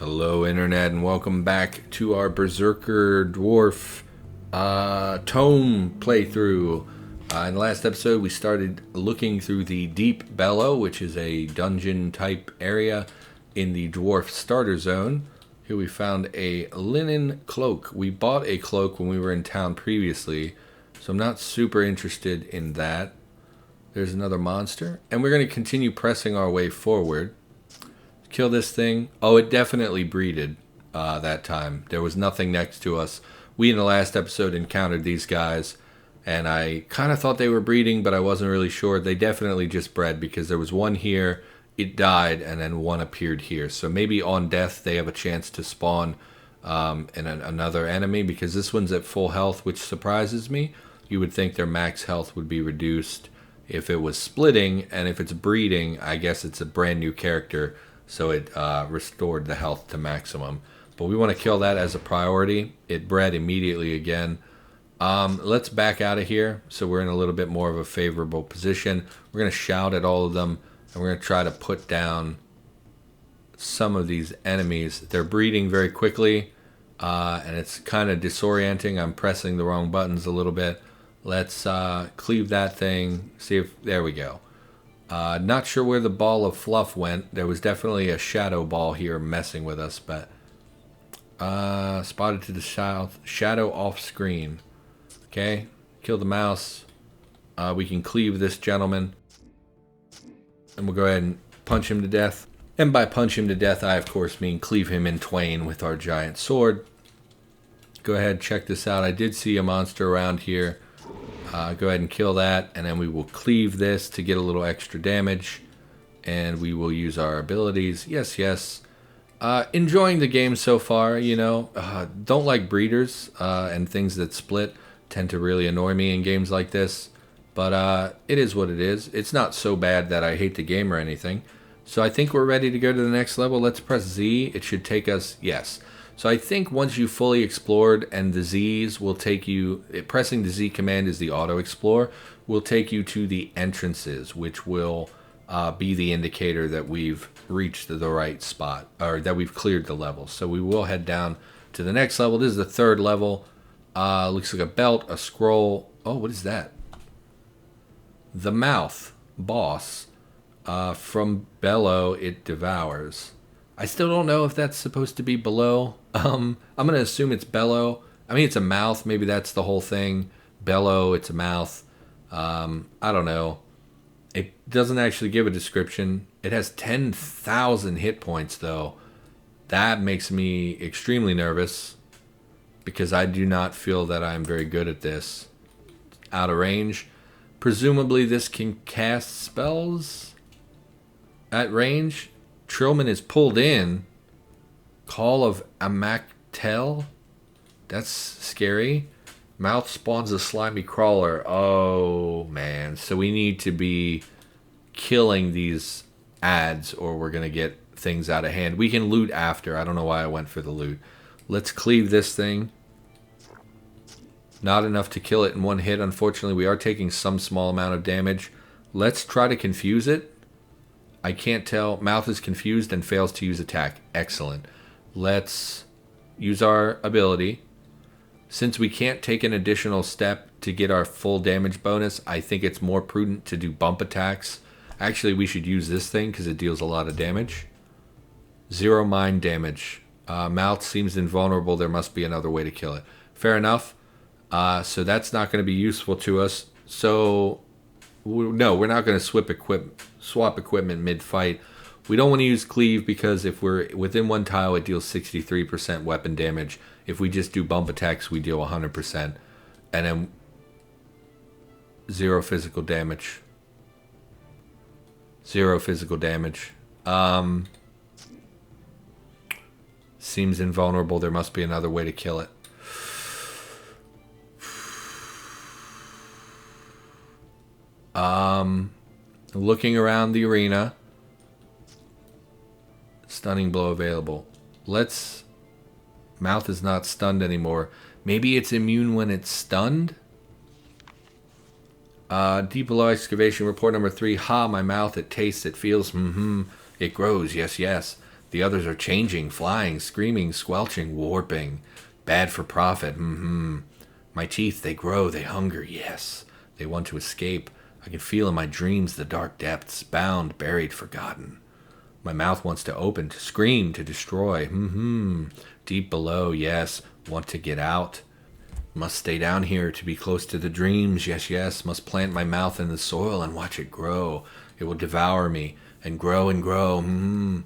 Hello Internet and welcome back to our Berserker Dwarf ToME playthrough. In the last episode we started looking through the Deep Bellow, which is a dungeon type area in the Dwarf starter zone. Here we found a linen cloak. We bought a cloak when we were in town previously, so I'm not super interested in that. There's another monster, and we're going to continue pressing our way forward. Kill this thing. Oh, it definitely breeded that time. There was nothing next to us. We, in the last episode, encountered these guys, and I kind of thought they were breeding, but I wasn't really sure. They definitely just bred, because there was one here, it died, and then one appeared here. So maybe on death, they have a chance to spawn another enemy, because this one's at full health, which surprises me. You would think their max health would be reduced if it was splitting, and if it's breeding, I guess it's a brand new character, so it restored the health to maximum. But we want to kill that as a priority. It bred immediately again. Let's back out of here so we're in a little bit more of a favorable position. We're going to shout at all of them, and we're going to try to put down some of these enemies. They're breeding very quickly, and it's kind of disorienting. I'm pressing the wrong buttons a little bit. Let's cleave that thing. See if... There we go. Not sure where the ball of fluff went. There was definitely a shadow ball here messing with us, but... spotted to the south. Shadow off screen. Okay. Kill the mouse. We can cleave this gentleman. And we'll go ahead and punch him to death. And by punch him to death, I of course mean cleave him in twain with our giant sword. Go ahead, check this out. I did see a monster around here. Go ahead and kill that, and then we will cleave this to get a little extra damage, and we will use our abilities. Yes, yes. Enjoying the game so far, you know. Don't like breeders and things that split. Tend to really annoy me in games like this, but it is what it is. It's not so bad that I hate the game or anything. So I think we're ready to go to the next level. Let's press Z. It should take us, yes. So I think once you've fully explored, and the Z's will take you, pressing the Z command is the auto explore, will take you to the entrances, which will be the indicator that we've reached the right spot, or that we've cleared the level. So we will head down to the next level. This is the third level. Looks like a belt, a scroll. Oh, what is that? The mouth, boss. From Bellow, it devours. I still don't know if that's supposed to be below. I'm going to assume it's bellow. I mean, it's a mouth. Maybe that's the whole thing. Bellow, it's a mouth. I don't know. It doesn't actually give a description. It has 10,000 hit points, though. That makes me extremely nervous, because I do not feel that I'm very good at this. Out of range. Presumably this can cast spells at range. Trilman is pulled in. Call of Maj'Eyal. That's scary. Mouth spawns a slimy crawler. Oh, man. So we need to be killing these ads, or we're going to get things out of hand. We can loot after. I don't know why I went for the loot. Let's cleave this thing. Not enough to kill it in one hit. Unfortunately, we are taking some small amount of damage. Let's try to confuse it. I can't tell. Mouth is confused and fails to use attack. Excellent. Let's use our ability. Since we can't take an additional step to get our full damage bonus, I think it's more prudent to do bump attacks. Actually, we should use this thing because it deals a lot of damage. 0 mind damage. Mouth seems invulnerable. There must be another way to kill it. Fair enough. So that's not going to be useful to us. So... no, we're not going to swap equipment mid-fight. We don't want to use cleave, because if we're within one tile, it deals 63% weapon damage. If we just do bump attacks, we deal 100%. And then 0 physical damage. 0 physical damage. Seems invulnerable. There must be another way to kill it. Looking around the arena. Stunning blow available. Mouth is not stunned anymore. Maybe it's immune when it's stunned? Deep below excavation, report number 3. Ha, my mouth, it tastes, it feels, it grows, yes, yes. The others are changing, flying, screaming, squelching, warping. Bad for profit. My teeth, they grow, they hunger, yes. They want to escape. I can feel in my dreams the dark depths, bound, buried, forgotten. My mouth wants to open, to scream, to destroy. Deep below, yes. Want to get out. Must stay down here to be close to the dreams, yes, yes. Must plant my mouth in the soil and watch it grow. It will devour me and grow and grow.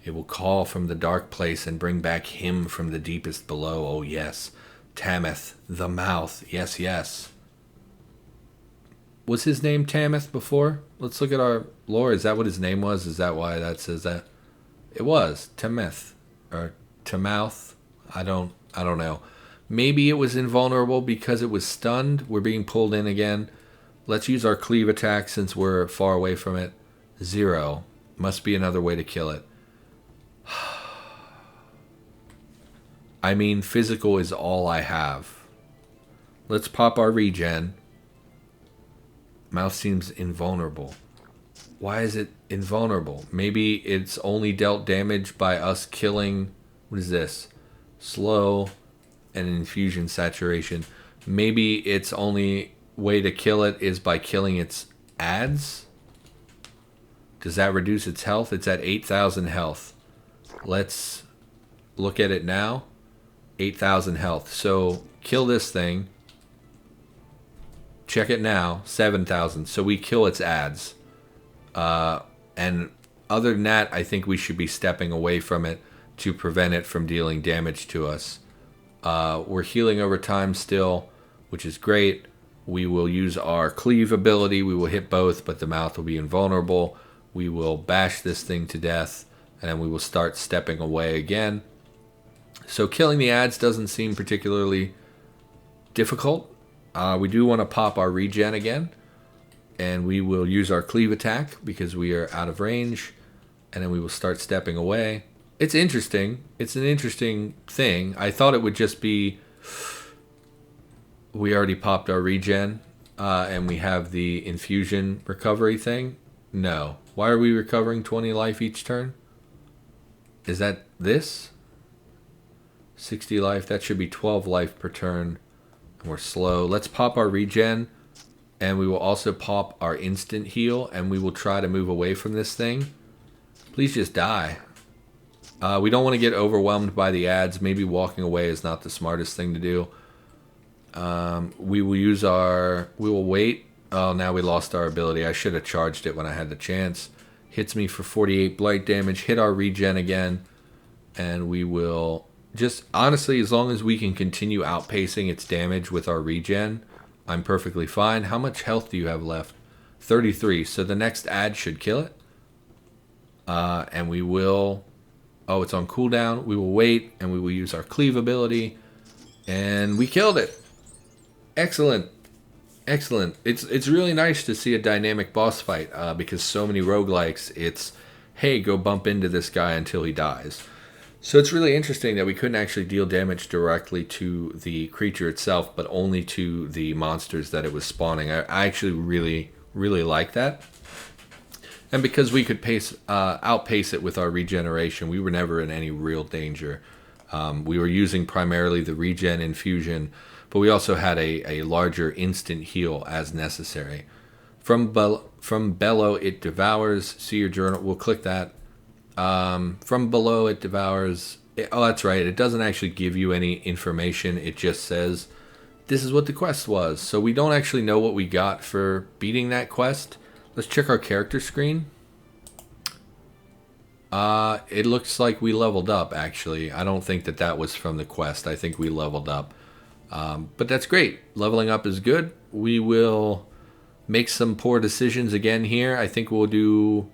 It will call from the dark place and bring back him from the deepest below. Oh, yes. Tameth, the mouth. Yes, yes. Was his name Tameth before? Let's look at our lore. Is that what his name was? Is that why that says that? It was Tameth or Tamouth. I don't know. Maybe it was invulnerable because it was stunned. We're being pulled in again. Let's use our cleave attack since we're far away from it. 0. Must be another way to kill it. I mean, physical is all I have. Let's pop our regen. Mouth seems invulnerable. Why is it invulnerable? Maybe it's only dealt damage by us killing... What is this? Slow and infusion saturation. Maybe its only way to kill it is by killing its ads? Does that reduce its health? It's at 8,000 health. Let's look at it now. 8,000 health. So kill this thing. Check it now. 7,000. So we kill its ads. And other than that, I think we should be stepping away from it to prevent it from dealing damage to us. We're healing over time still, which is great. We will use our cleave ability. We will hit both, but the mouth will be invulnerable. We will bash this thing to death, and then we will start stepping away again. So killing the ads doesn't seem particularly difficult. We do want to pop our regen again, and we will use our cleave attack because we are out of range, and then we will start stepping away. It's interesting. It's an interesting thing. I thought it would just be... We already popped our regen, and we have the infusion recovery thing. No. Why are we recovering 20 life each turn? Is that this? 60 life. That should be 12 life per turn. And we're slow. Let's pop our regen, and we will also pop our instant heal, and we will try to move away from this thing. Please just die. We don't want to get overwhelmed by the ads. Maybe walking away is not the smartest thing to do. We will use our... We will wait. Oh, now we lost our ability. I should have charged it when I had the chance. Hits me for 48 blight damage. Hit our regen again. And we will... Just, honestly, as long as we can continue outpacing its damage with our regen, I'm perfectly fine. How much health do you have left? 33. So the next ad should kill it. And we will... Oh, it's on cooldown. We will wait, and we will use our cleave ability. And we killed it. Excellent. Excellent. It's really nice to see a dynamic boss fight, because so many roguelikes, it's, hey, go bump into this guy until he dies. So it's really interesting that we couldn't actually deal damage directly to the creature itself, but only to the monsters that it was spawning. I actually really, really like that. And because we could outpace it with our regeneration, we were never in any real danger. We were using primarily the regen infusion, but we also had a larger instant heal as necessary. From below it devours. See your journal. We'll click that. From below it devours. Oh, that's right. It doesn't actually give you any information. It just says this is what the quest was. So we don't actually know what we got for beating that quest. Let's check our character screen. It looks like we leveled up, actually. I don't think that was from the quest. I think we leveled up. But that's great. Leveling up is good. We will make some poor decisions again here. I think we'll do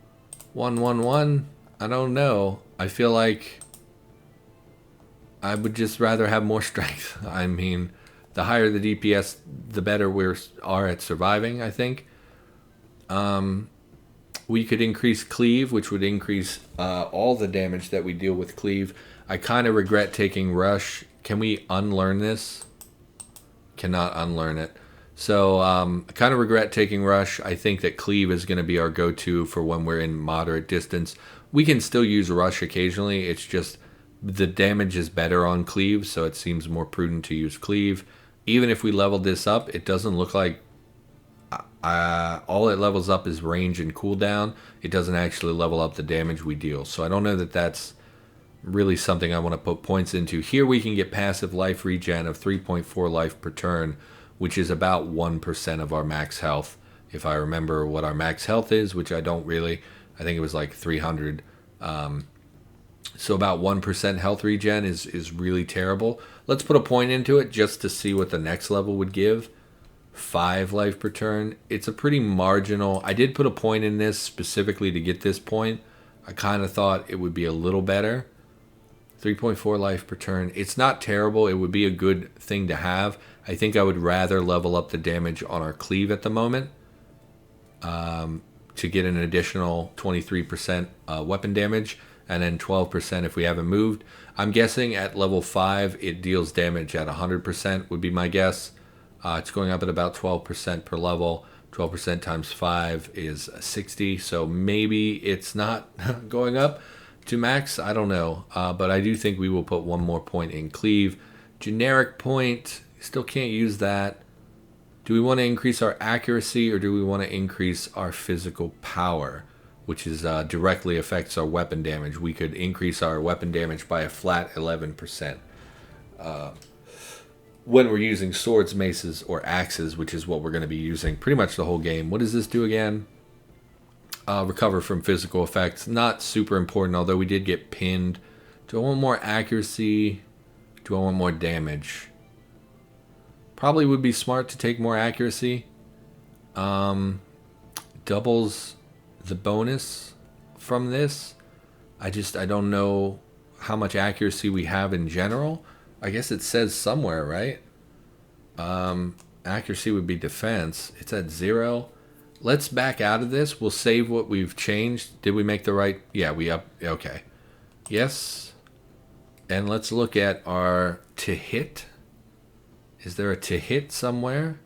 1-1-1. I don't know. I feel like I would just rather have more strength. I mean, the higher the DPS, the better we are at surviving, I think. We could increase cleave, which would increase all the damage that we deal with cleave. I kind of regret taking rush. Can we unlearn this? Cannot unlearn it. So I kind of regret taking rush. I think that cleave is going to be our go-to for when we're in moderate distance. We can still use rush occasionally. It's just the damage is better on cleave, so it seems more prudent to use cleave. Even if we leveled this up, it doesn't look like all it levels up is range and cooldown. It doesn't actually level up the damage we deal. So I don't know that that's really something I want to put points into. Here we can get passive life regen of 3.4 life per turn, which is about 1% of our max health. If I remember what our max health is, which I don't really. I think it was like 300. So about 1% health regen is really terrible. Let's put a point into it just to see what the next level would give. 5 life per turn. It's a pretty marginal. I did put a point in this specifically to get this point. I kind of thought it would be a little better. 3.4 life per turn. It's not terrible. It would be a good thing to have. I think I would rather level up the damage on our cleave at the moment to get an additional 23% weapon damage, and then 12% if we haven't moved. I'm guessing at level 5 it deals damage at 100% would be my guess. It's going up at about 12% per level. 12% times 5 is 60, so maybe it's not going up to max. I don't know, but I do think we will put one more point in cleave. Generic point, still can't use that. Do we want to increase our accuracy, or do we want to increase our physical power, which is directly affects our weapon damage? We could increase our weapon damage by a flat 11%. When we're using swords, maces, or axes, which is what we're going to be using pretty much the whole game. What does this do again? Recover from physical effects. Not super important, although we did get pinned. Do I want more accuracy? Do I want more damage? Probably would be smart to take more accuracy. Doubles the bonus from this. I don't know how much accuracy we have in general. I guess it says somewhere, right? Accuracy would be defense. It's at 0. Let's back out of this. We'll save what we've changed. Did we make the right? Yeah, we up. Okay. Yes. And let's look at our to hit. Is there a to hit somewhere?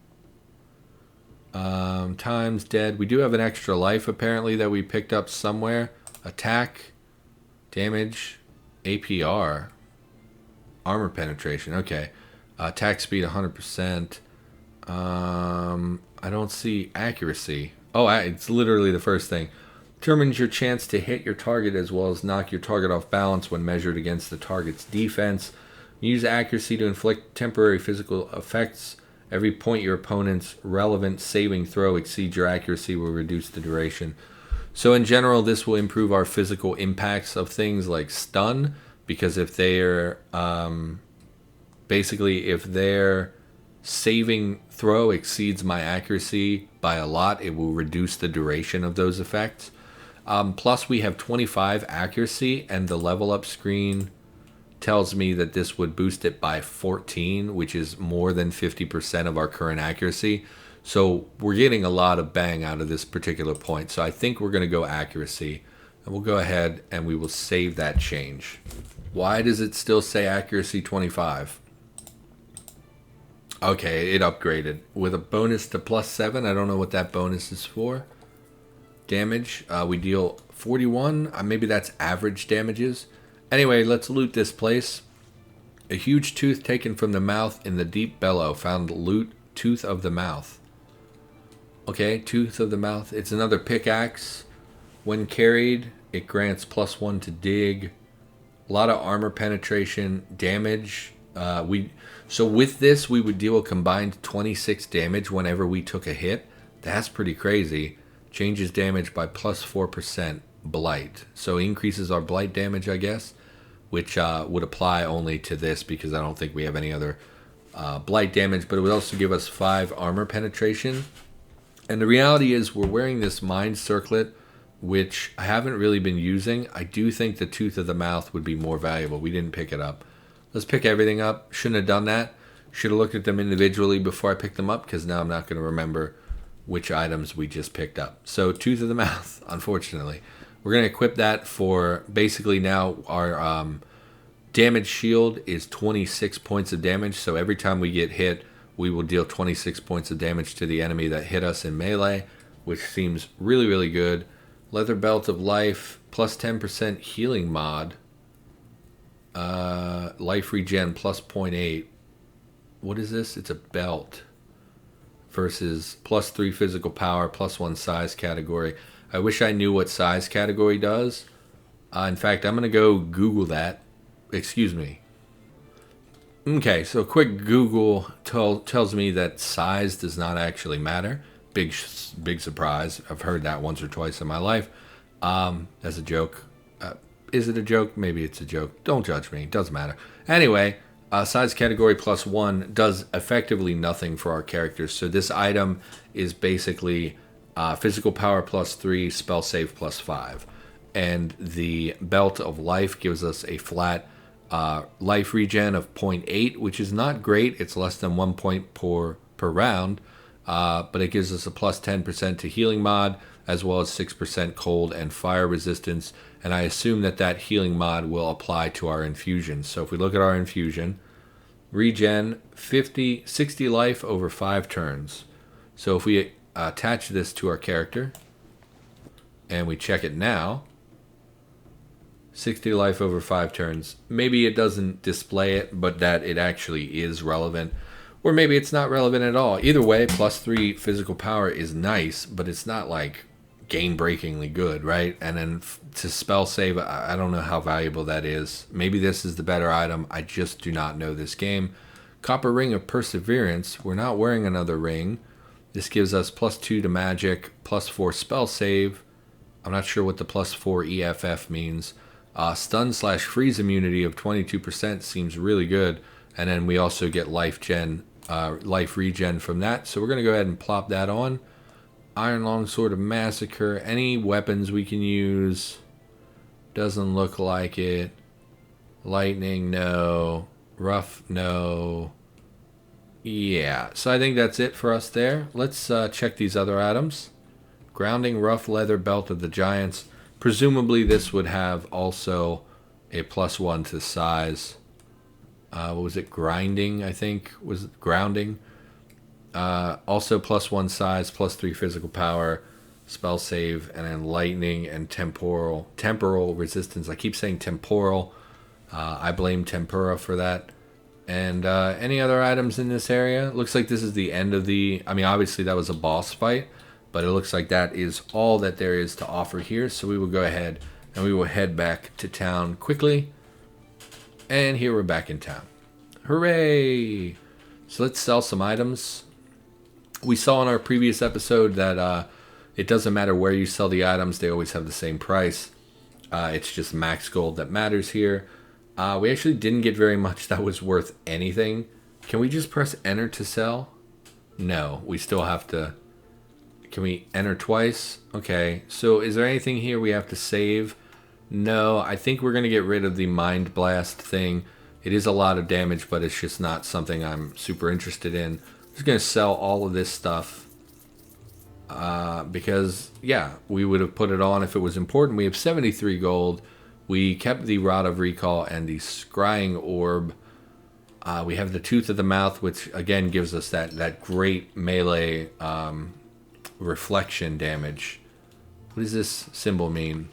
Times dead. We do have an extra life apparently that we picked up somewhere. Attack, damage, APR. Armor penetration, okay. Attack speed 100%. I don't see accuracy. Oh, it's literally the first thing. Determines your chance to hit your target as well as knock your target off balance when measured against the target's defense. Use accuracy to inflict temporary physical effects. Every point your opponent's relevant saving throw exceeds your accuracy will reduce the duration. So in general, this will improve our physical impacts of things like stun, because if they're basically if their saving throw exceeds my accuracy by a lot, it will reduce the duration of those effects. Plus we have 25 accuracy, and the level up screen tells me that this would boost it by 14, which is more than 50% of our current accuracy. So we're getting a lot of bang out of this particular point. So I think we're going to go accuracy, and we'll go ahead and we will save that change. Why does it still say accuracy 25? Okay, it upgraded with a bonus to +7. I don't know what that bonus is for. Damage, we deal 41. Maybe that's average damages. Anyway, let's loot this place. A huge tooth taken from the mouth in the deep bellow. Found loot, tooth of the mouth. Okay, tooth of the mouth. It's another pickaxe. When carried, it grants +1 to dig. A lot of armor penetration, damage. So with this, we would deal a combined 26 damage whenever we took a hit. That's pretty crazy. Changes damage by +4%. Blight. So increases our blight damage, I guess, which would apply only to this because I don't think we have any other blight damage. But it would also give us 5 armor penetration. And the reality is we're wearing this mind circlet, which I haven't really been using. I do think the tooth of the mouth would be more valuable. We didn't pick it up. Let's pick everything up. Shouldn't have done that. Should have looked at them individually before I picked them up, because now I'm not going to remember which items we just picked up. So tooth of the mouth, unfortunately. We're going to equip that for basically now our damage shield is 26 points of damage. So every time we get hit, we will deal 26 points of damage to the enemy that hit us in melee, which seems really, really good. Leather belt of life, plus 10% healing mod. Life regen plus 0.8. What is this? It's a belt. Versus plus 3 physical power, plus 1 size category. I wish I knew what size category does. In fact, I'm going to go Google that. Excuse me. Okay, so a quick Google tells me that size does not actually matter. Big surprise. I've heard that once or twice in my life. As a joke. Is it a joke? Maybe it's a joke. Don't judge me. It doesn't matter. Anyway, size category plus 1 does effectively nothing for our characters. So this item is basically physical power plus 3, spell save plus 5. And the belt of life gives us a flat life regen of 0.8, which is not great. It's less than 1 point per round. But it gives us a plus 10% to healing mod, as well as 6% cold and fire resistance. And I assume that healing mod will apply to our infusion. So if we look at our infusion, regen 60 life over 5 turns. So if we attach this to our character and we check it now, 60 life over 5 turns. Maybe it doesn't display it, but that it actually is relevant. Or maybe it's not relevant at all. Either way, plus 3 physical power is nice, but it's not like game-breakingly good, right? And then to spell save, I don't know how valuable that is. Maybe this is the better item. I just do not know this game. Copper Ring of Perseverance. We're not wearing another ring. This gives us plus 2 to magic, plus 4 spell save. I'm not sure what the plus 4 EFF means. Stun/freeze immunity of 22% seems really good. And then we also get life regen from that. So we're going to go ahead and plop that on. Iron Longsword of Massacre. Any weapons we can use? Doesn't look like it. Lightning, no. Rough, no. Yeah, so I think that's it for us there. Let's check these other items. Grounding Rough Leather Belt of the Giants. Presumably this would have also a plus 1 to size. What was it? Grinding, I think. Was it grounding? Also plus 1 size, plus 3 physical power, spell save, and then lightning and temporal resistance. I keep saying temporal. I blame tempura for that. And any other items in this area? Looks like this is the end of obviously that was a boss fight, but it looks like that is all that there is to offer here. So we will go ahead and we will head back to town quickly. And here we're back in town. Hooray! So let's sell some items. We saw in our previous episode that it doesn't matter where you sell the items, they always have the same price. It's just max gold that matters here. We actually didn't get very much that was worth anything. Can we just press enter to sell? No, we still have to. Can we enter twice? Okay, so is there anything here we have to save? No, I think we're going to get rid of the Mind Blast thing. It is a lot of damage, but it's just not something I'm super interested in. I'm just going to sell all of this stuff. Because, yeah, we would have put it on if it was important. We have 73 gold. We kept the Rod of Recall and the Scrying Orb. We have the Tooth of the Mouth, which, again, gives us that great melee reflection damage. What does this symbol mean?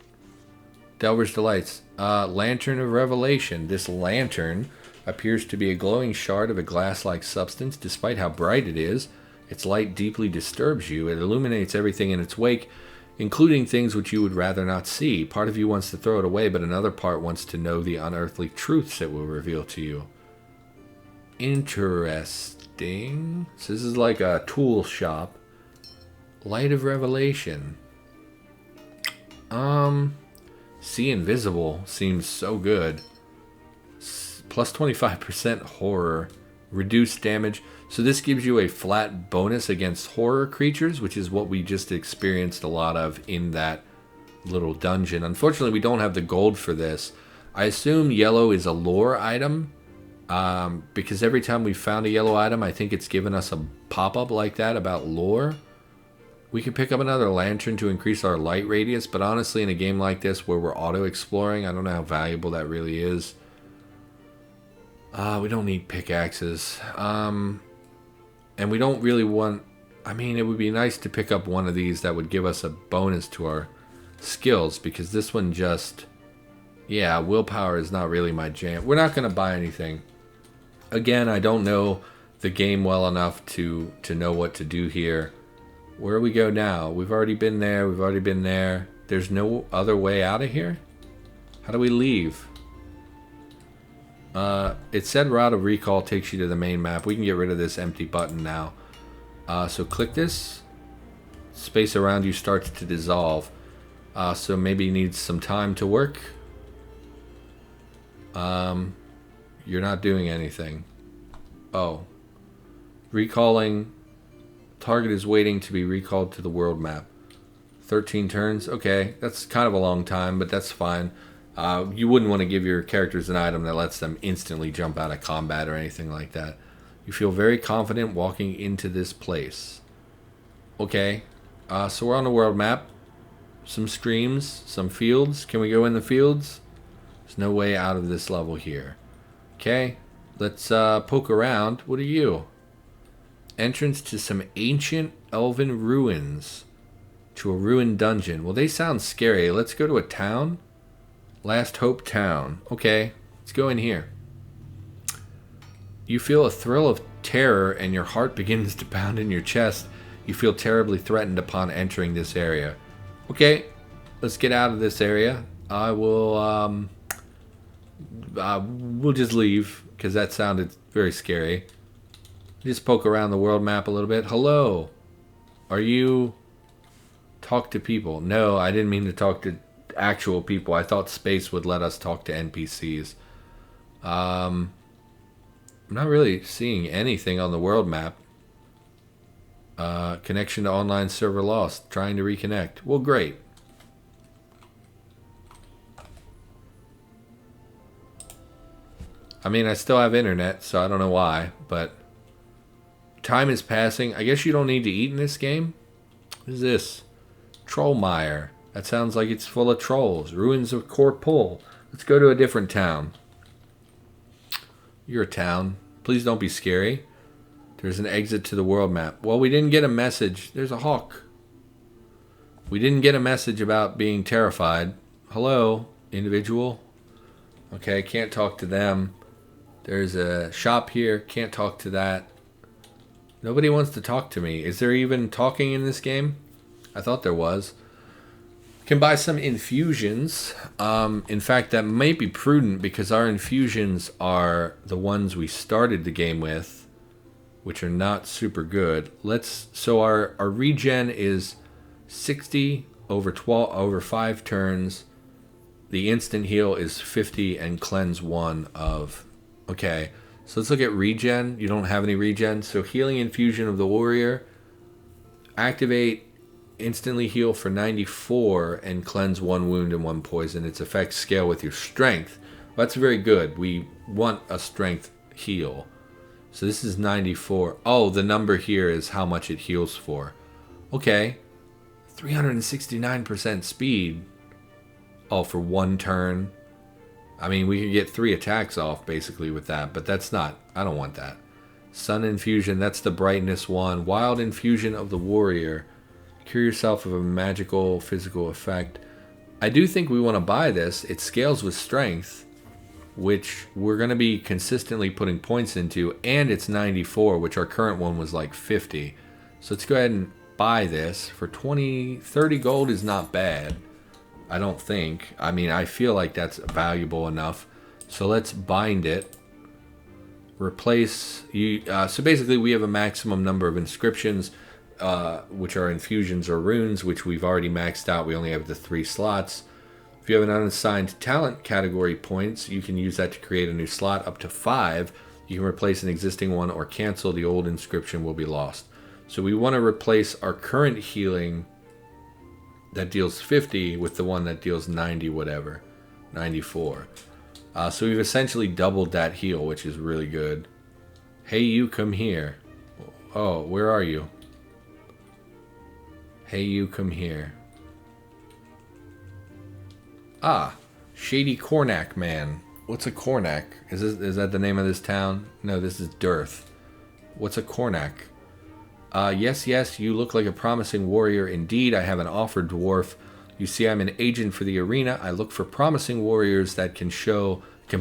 Delver's Delights. Lantern of Revelation. This lantern appears to be a glowing shard of a glass-like substance. Despite how bright it is, its light deeply disturbs you. It illuminates everything in its wake, including things which you would rather not see. Part of you wants to throw it away, but another part wants to know the unearthly truths it will reveal to you. Interesting. So this is like a tool shop. Light of Revelation. See Invisible seems so good. Plus 25% horror. Reduced damage. So this gives you a flat bonus against horror creatures, which is what we just experienced a lot of in that little dungeon. Unfortunately, we don't have the gold for this. I assume yellow is a lore item. Because every time we found a yellow item, I think it's given us a pop-up like that about lore. We could pick up another lantern to increase our light radius, but honestly, in a game like this where we're auto-exploring, I don't know how valuable that really is. We don't need pickaxes. And we don't really want... it would be nice to pick up one of these that would give us a bonus to our skills, because this one just, yeah, willpower is not really my jam. We're not going to buy anything. Again, I don't know the game well enough to know what to do here. Where do we go now? We've already been there. We've already been there. There's no other way out of here? How do we leave? It said route of recall takes you to the main map. We can get rid of this empty button now. So click this. Space around you starts to dissolve. So maybe it needs some time to work. You're not doing anything. Oh. Recalling. Target is waiting to be recalled to the world map. 13 turns. Okay, that's kind of a long time, but that's fine. You wouldn't want to give your characters an item that lets them instantly jump out of combat or anything like that. You feel very confident walking into this place. Okay, so we're on the world map. Some streams, some fields. Can we go in the fields? There's no way out of this level here. Okay, let's poke around. What are you? Entrance to some ancient elven ruins. To a ruined dungeon. Well, they sound scary. Let's go to a town. Last Hope Town. Okay, let's go in here. You feel a thrill of terror and your heart begins to pound in your chest. You feel terribly threatened upon entering this area. Okay, let's get out of this area. I will, we'll just leave because that sounded very scary. Just poke around the world map a little bit. Hello. Are you... Talk to people? No, I didn't mean to talk to actual people. I thought space would let us talk to NPCs. I'm not really seeing anything on the world map. Connection to online server lost. Trying to reconnect. Well, great. I mean, I still have internet, so I don't know why, but time is passing. I guess you don't need to eat in this game? What is this? Trollmire. That sounds like it's full of trolls. Ruins of Corpul. Let's go to a different town. You're a town. Please don't be scary. There's an exit to the world map. Well, we didn't get a message. There's a hawk. We didn't get a message about being terrified. Hello, individual. Okay, can't talk to them. There's a shop here. Can't talk to that. Nobody wants to talk to me. Is there even talking in this game? I thought there was. Can buy some infusions. In fact, that might be prudent because our infusions are the ones we started the game with, which are not super good. So our regen is 60 over 5 turns. The instant heal is 50 and cleanse 1 of. Okay, so let's look at regen. You don't have any regen, so healing infusion of the warrior. Activate. Instantly heal for 94 and cleanse 1 wound and 1 poison. Its effects scale with your strength. Well, that's very good. We want a strength heal. So this is 94. Oh, the number here is how much it heals for. Okay. 369% speed. Oh, for 1 turn. I mean, we could get 3 attacks off basically with that, but that's not. I don't want that. Sun infusion, that's the brightness one. Wild infusion of the warrior. Cure yourself of a magical physical effect. I do think we want to buy this. It scales with strength, which we're going to be consistently putting points into, and it's 94, which our current one was like 50. So let's go ahead and buy this for 30 gold is not bad. I don't think. I mean, I feel like that's valuable enough. So let's bind it. Replace you. So basically, we have a maximum number of inscriptions. Which are infusions or runes, which we've already maxed out. We only have the 3 slots. If you have an unassigned talent category points, you can use that to create a new slot up to 5. You can replace an existing one or cancel. The old inscription will be lost. So we want to replace our current healing that deals 50 with the one that deals 90 whatever. 94. So we've essentially doubled that heal, which is really good. Hey, you come here. Oh, where are you? Hey, you come here. Ah, Shady Cornac Man. What's a Cornac? Is that the name of this town? No, this is Dearth. What's a Cornac? Yes, you look like a promising warrior indeed. I have an offer, dwarf. You see, I'm an agent for the arena. I look for promising warriors that can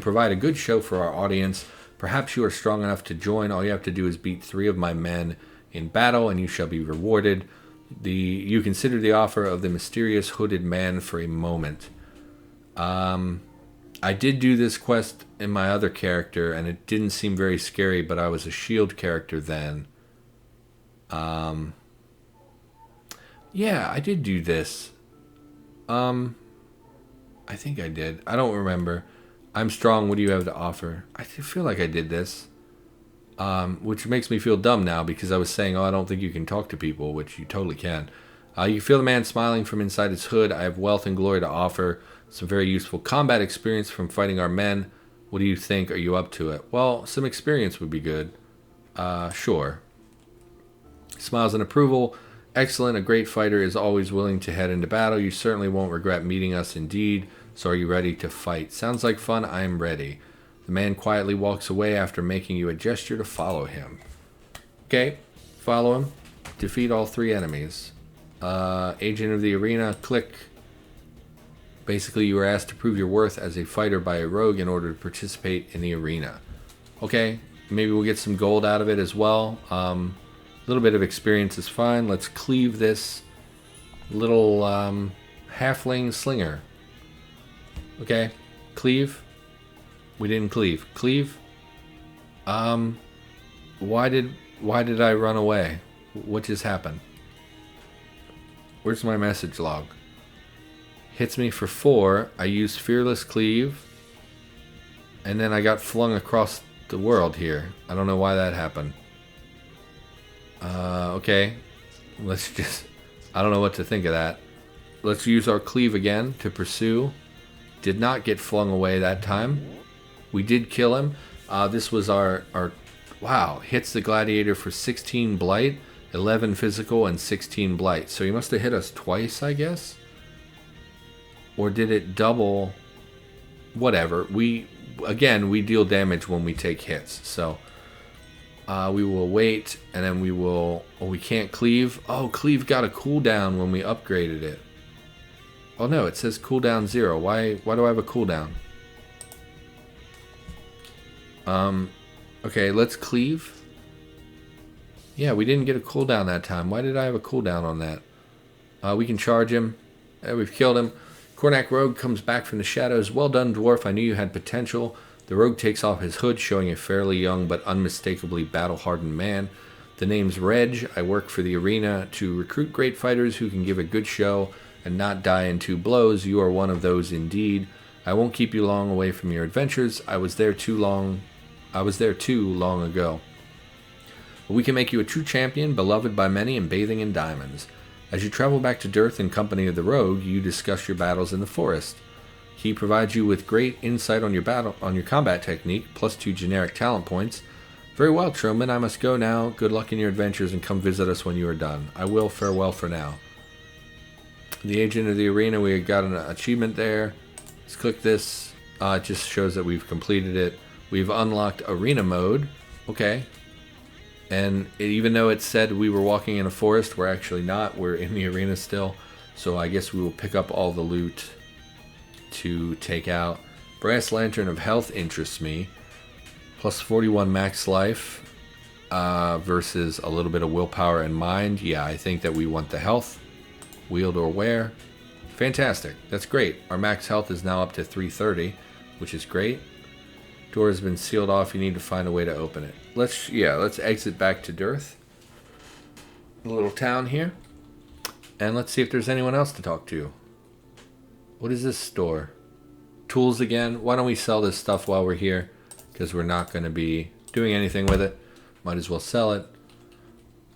provide a good show for our audience. Perhaps you are strong enough to join. All you have to do is beat 3 of my men in battle, and you shall be rewarded. You consider the offer of the mysterious hooded man for a moment. I did do this quest in my other character, and it didn't seem very scary, but I was a shield character then. Yeah, I did do this. I think I did. I don't remember. I'm strong. What do you have to offer? I feel like I did this. Which makes me feel dumb now because I was saying, I don't think you can talk to people, which you totally can. You feel the man smiling from inside his hood. I have wealth and glory to offer. Some very useful combat experience from fighting our men. What do you think? Are you up to it? Well, some experience would be good. Sure. Smiles in approval. Excellent. A great fighter is always willing to head into battle. You certainly won't regret meeting us indeed. So are you ready to fight? Sounds like fun. I'm ready. The man quietly walks away after making you a gesture to follow him. Okay. Follow him. Defeat all 3 enemies. Agent of the arena. Click. Basically, you were asked to prove your worth as a fighter by a rogue in order to participate in the arena. Okay, maybe we'll get some gold out of it as well. A little bit of experience is fine. Let's cleave this little halfling slinger. Okay, cleave. We didn't cleave. Cleave. Why did I run away? What just happened? Where's my message log? Hits me for 4. I used Fearless Cleave. And then I got flung across the world here. I don't know why that happened. Okay. Let's just... I don't know what to think of that. Let's use our Cleave again to pursue. Did not get flung away that time. We did kill him. This was our... Wow. Hits the gladiator for 16 blight, 11 physical, and 16 blight. So he must have hit us twice, I guess. Or did it double? Whatever. We deal damage when we take hits. So we will wait, and then we will... Oh, we can't cleave. Oh, cleave got a cooldown when we upgraded it. Oh no, it says cooldown 0. Why do I have a cooldown? Okay, let's cleave. Yeah, we didn't get a cooldown that time. Why did I have a cooldown on that? We can charge him. We've killed him. Cornac Rogue comes back from the shadows. Well done, dwarf. I knew you had potential. The rogue takes off his hood, showing a fairly young but unmistakably battle-hardened man. The name's Reg. I work for the arena to recruit great fighters who can give a good show and not die in 2 blows. You are one of those indeed. I won't keep you long away from your adventures. I was there too long ago. We can make you a true champion, beloved by many and bathing in diamonds. As you travel back to Dirth in company of the rogue, you discuss your battles in the forest. He provides you with great insight on your combat technique, plus 2 generic talent points. Very well, Trilman, I must go now. Good luck in your adventures and come visit us when you are done. I will. Farewell for now. The agent of the arena, we got an achievement there. Let's click this. It just shows that we've completed it. We've unlocked arena mode. Okay. And even though it said we were walking in a forest, we're actually not. We're in the arena still. So I guess we will pick up all the loot to take out. Brass Lantern of Health interests me. Plus 41 max life versus a little bit of willpower and mind. Yeah, I think that we want the health. Wield or wear. Fantastic. That's great. Our max health is now up to 330, which is great. Door has been sealed off. You need to find a way to open it. Let's exit back to Dirth. The little town here. And let's see if there's anyone else to talk to. What is this store? Tools again. Why don't we sell this stuff while we're here? Because we're not going to be doing anything with it. Might as well sell it.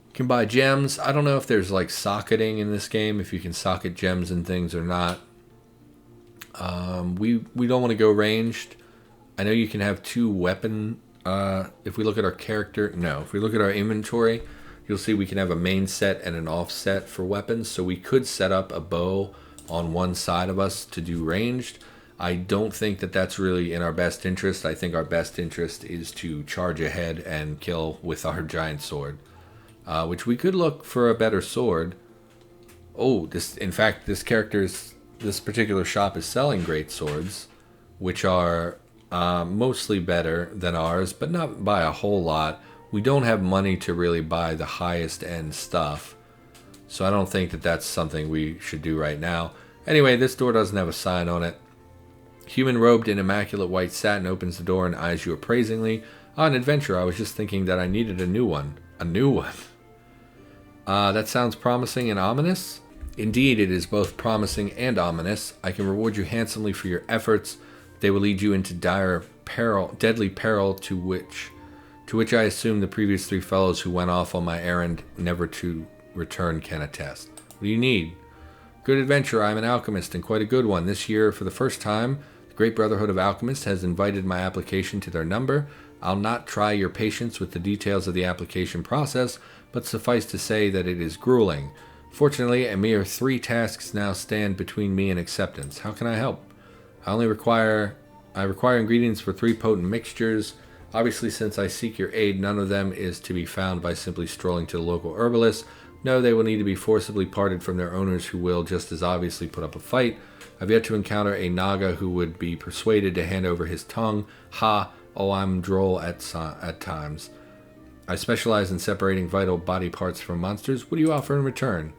You can buy gems. I don't know if there's like socketing in this game. If you can socket gems and things or not. We don't want to go ranged. I know you can have 2 weapon. If we look at our character, no. If we look at our inventory, you'll see we can have a main set and an offset for weapons. So we could set up a bow on one side of us to do ranged. I don't think that that's really in our best interest. I think our best interest is to charge ahead and kill with our giant sword, which we could look for a better sword. Oh, in fact, this character's this particular shop is selling great swords, which are mostly better than ours, but not by a whole lot. We don't have money to really buy the highest end stuff, so I don't think that that's something we should do right now. Anyway, this door doesn't have a sign on it. Human robed in immaculate white satin opens the door and eyes you appraisingly. On an adventure, I was just thinking that I needed a new one. A new one. That sounds promising and ominous. Indeed, it is both promising and ominous. I can reward you handsomely for your efforts. They will lead you into deadly peril to which I assume the previous 3 fellows who went off on my errand never to return can attest. What do you need? Good adventure. I am an alchemist, and quite a good one. This year, for the first time, the Great Brotherhood of Alchemists has invited my application to their number. I'll not try your patience with the details of the application process, but suffice to say that it is grueling. Fortunately, a mere 3 tasks now stand between me and acceptance. How can I help? I require ingredients for 3 potent mixtures. Obviously, since I seek your aid, none of them is to be found by simply strolling to the local herbalist. No, they will need to be forcibly parted from their owners, who will just as obviously put up a fight. I've yet to encounter a Naga who would be persuaded to hand over his tongue. Ha! Oh, I'm droll at times. I specialize in separating vital body parts from monsters. What do you offer in return?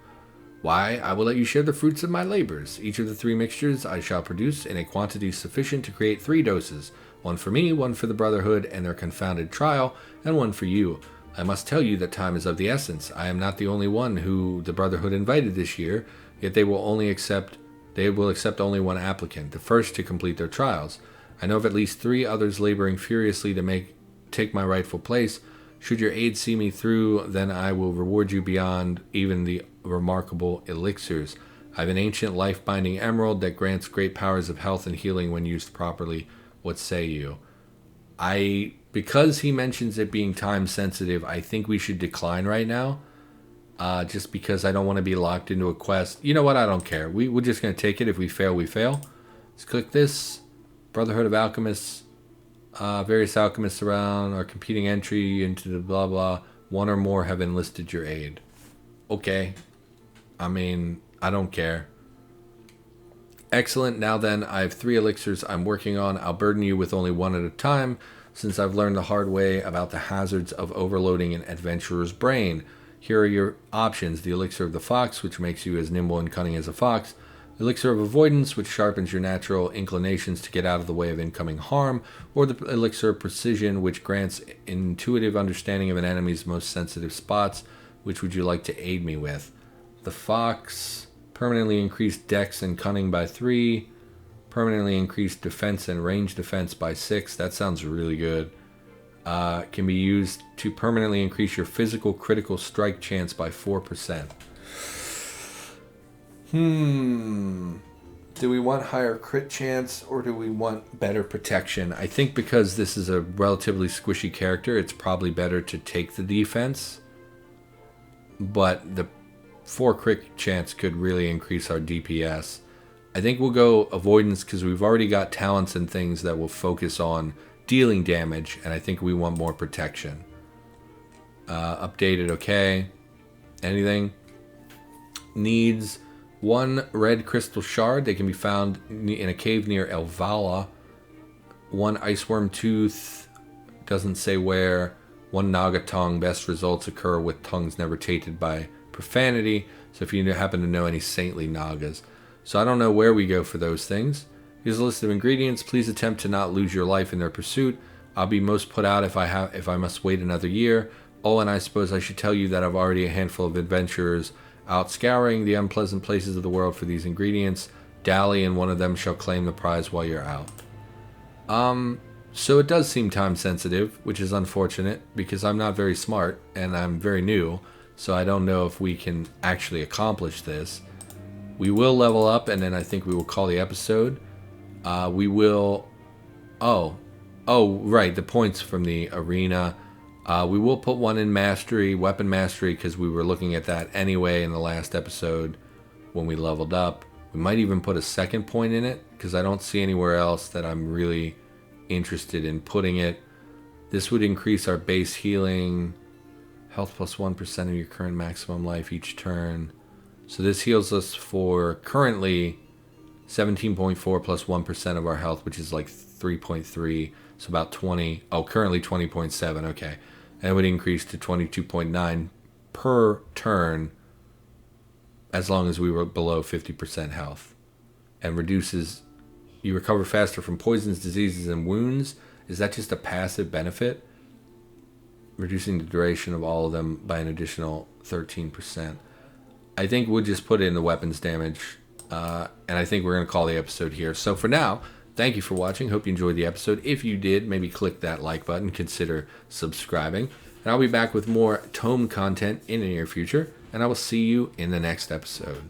Why, I will let you share the fruits of my labors. Each of the 3 mixtures I shall produce in a quantity sufficient to create 3 doses. 1 for me, 1 for the Brotherhood and their confounded trial, and 1 for you. I must tell you that time is of the essence. I am not the only one who the Brotherhood invited this year, yet they will accept only 1 applicant, the first to complete their trials. I know of at least 3 others laboring furiously to take my rightful place. Should your aid see me through, then I will reward you beyond even the remarkable elixirs. I have an ancient life-binding emerald that grants great powers of health and healing when used properly. What say you? Because he mentions it being time sensitive, I think we should decline right now. Just because I don't want to be locked into a quest. You know what? I don't care. We're just going to take it. If we fail, we fail. Let's click this. Brotherhood of Alchemists. Various alchemists around are competing entry into the blah blah. 1 or more have enlisted your aid. Okay. I mean, I don't care. Excellent. Now then, I have 3 elixirs I'm working on. I'll burden you with only 1 at a time, since I've learned the hard way about the hazards of overloading an adventurer's brain. Here are your options. The elixir of the fox, which makes you as nimble and cunning as a fox. Elixir of avoidance, which sharpens your natural inclinations to get out of the way of incoming harm. Or the elixir of precision, which grants intuitive understanding of an enemy's most sensitive spots. Which would you like to aid me with? The fox, permanently increased dex and cunning by 3. Permanently increased defense and range defense by 6. That sounds really good. Can be used to permanently increase your physical critical strike chance by 4%. Do we want higher crit chance or do we want better protection? I think because this is a relatively squishy character, it's probably better to take the defense. But the 4 crit chance could really increase our DPS. I think we'll go avoidance because we've already got talents and things that will focus on dealing damage, and I think we want more protection. Updated, okay. Anything? Needs 1 red crystal shard. They can be found in a cave near Elvala. 1 iceworm tooth. Doesn't say where. 1 naga tongue. Best results occur with tongues never tainted by profanity. So if you happen to know any saintly nagas. So I don't know where we go for those things. Here's a list of ingredients. Please attempt to not lose your life in their pursuit. I'll be most put out if I must wait another year. Oh, and I suppose I should tell you that I've already a handful of adventurers out scouring the unpleasant places of the world for these ingredients. Dally and one of them shall claim the prize while you're out. So it does seem time sensitive, which is unfortunate because I'm not very smart and I'm very new, so I don't know if we can actually accomplish this. We will level up and then I think we will call the episode. We will... Oh, right, the points from the arena. We will put 1 in mastery, weapon mastery, because we were looking at that anyway in the last episode when we leveled up. We might even put a 2nd point in it, because I don't see anywhere else that I'm really interested in putting it. This would increase our base healing, health plus 1% of your current maximum life each turn. So this heals us for currently 17.4 plus 1% of our health, which is like 3.3. So about 20. Oh, currently 20.7. Okay. And it would increase to 22.9 per turn as long as we were below 50% health. And reduces, you recover faster from poisons, diseases, and wounds. Is that just a passive benefit? Reducing the duration of all of them by an additional 13%. I think we'll just put it in the weapons damage. And I think we're going to call the episode here. So for now, thank you for watching. Hope you enjoyed the episode. If you did, maybe click that like button. Consider subscribing. And I'll be back with more ToME content in the near future. And I will see you in the next episode.